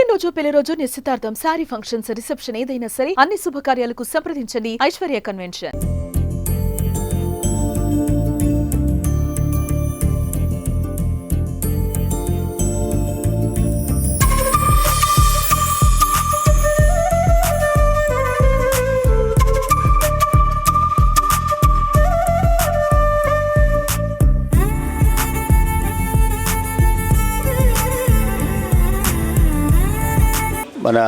పుట్టినరోజు, పెళ్లి రోజు, నిశ్చితార్థం, శారీ ఫంక్షన్స్, రిసెప్షన్ ఏదైనా సరే అన్ని శుభకార్యాలకు సంప్రదించండి ఐశ్వర్య కన్వెన్షన్. మన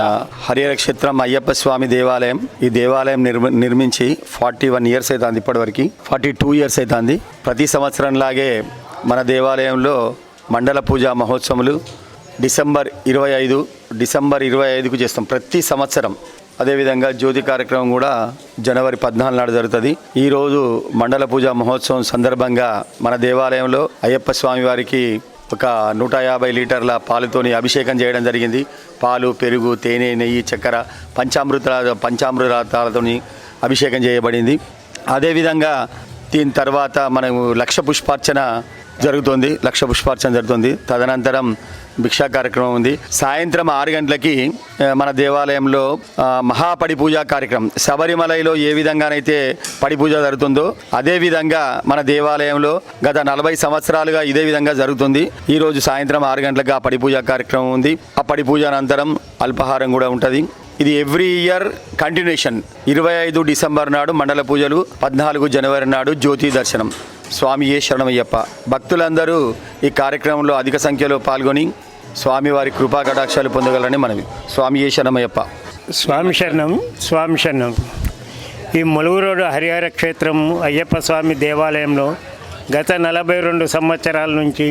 హరిహర క్షేత్రం అయ్యప్ప స్వామి దేవాలయం. ఈ దేవాలయం నిర్మించి 41 ఇయర్స్ అవుతుంది, ఇప్పటివరకు 42 ఇయర్స్ అవుతుంది. ప్రతి సంవత్సరం లాగే మన దేవాలయంలో మండల పూజా మహోత్సవాలు డిసెంబర్ 25కు చేస్తాం ప్రతి సంవత్సరం. అదేవిధంగా జ్యోతి కార్యక్రమం కూడా జనవరి 14 నాడు జరుగుతుంది. ఈరోజు మండల పూజా మహోత్సవం సందర్భంగా మన దేవాలయంలో అయ్యప్ప స్వామి వారికి ఒక 150 లీటర్ల పాలుతోని అభిషేకం చేయడం జరిగింది. పాలు, పెరుగు, తేనె, నెయ్యి, చక్కెర, పంచామృతాలతో అభిషేకం చేయబడింది. అదేవిధంగా దీని తర్వాత మనము లక్ష పుష్పార్చన జరుగుతుంది. తదనంతరం భిక్షా కార్యక్రమం ఉంది. సాయంత్రం 6 గంటలకి మన దేవాలయంలో మహాపడి పూజా కార్యక్రమం, శబరిమలలో ఏ విధంగానైతే పడి పూజ జరుగుతుందో అదే విధంగా మన దేవాలయంలో గత 40 సంవత్సరాలుగా ఇదే విధంగా జరుగుతుంది. ఈరోజు సాయంత్రం 6 గంటలకు ఆ పడి పూజా కార్యక్రమం ఉంది. ఆ పడి పూజ అనంతరం అల్పాహారం కూడా ఉంటుంది. ఇది ఎవ్రీ ఇయర్ కంటిన్యూషన్. 25 డిసెంబర్ నాడు మండల పూజలు, 14 జనవరి నాడు జ్యోతి దర్శనం. స్వామియే శరణమయ్యప్ప. భక్తులందరూ ఈ కార్యక్రమంలో అధిక సంఖ్యలో పాల్గొని స్వామివారి కృపా కటాక్షాలు పొందగలరని మనవి. స్వామియే శరణమయ్యప్ప. స్వామి శరణం. ఈ ములుగురోడు హరిహర క్షేత్రం అయ్యప్ప స్వామి దేవాలయంలో గత 42 సంవత్సరాల నుంచి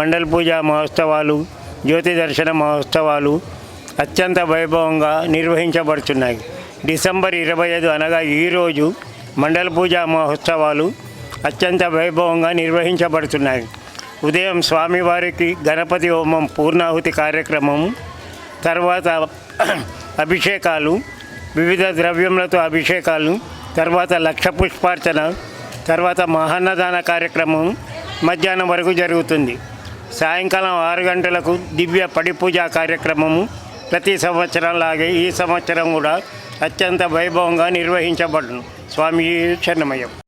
మండల పూజా మహోత్సవాలు, జ్యోతి దర్శన మహోత్సవాలు అత్యంత వైభవంగా నిర్వహించబడుతున్నాయి. డిసెంబర్ 25 అనగా ఈరోజు మండల పూజా మహోత్సవాలు అత్యంత వైభవంగా నిర్వహించబడుతున్నాయి. ఉదయం స్వామివారికి గణపతి హోమం పూర్ణాహుతి కార్యక్రమం, తర్వాత అభిషేకాలు, వివిధ ద్రవ్యములతో అభిషేకాలు, తర్వాత లక్ష పుష్పార్చన, తర్వాత మహాన్నదాన కార్యక్రమం మధ్యాహ్నం వరకు జరుగుతుంది. సాయంకాలం 6 గంటలకు దివ్య పడి పూజా కార్యక్రమము ప్రతి సంవత్సరం లాగే ఈ సంవత్సరం కూడా అత్యంత వైభవంగా నిర్వహించబడును. స్వామి శరణమయ్యప్ప.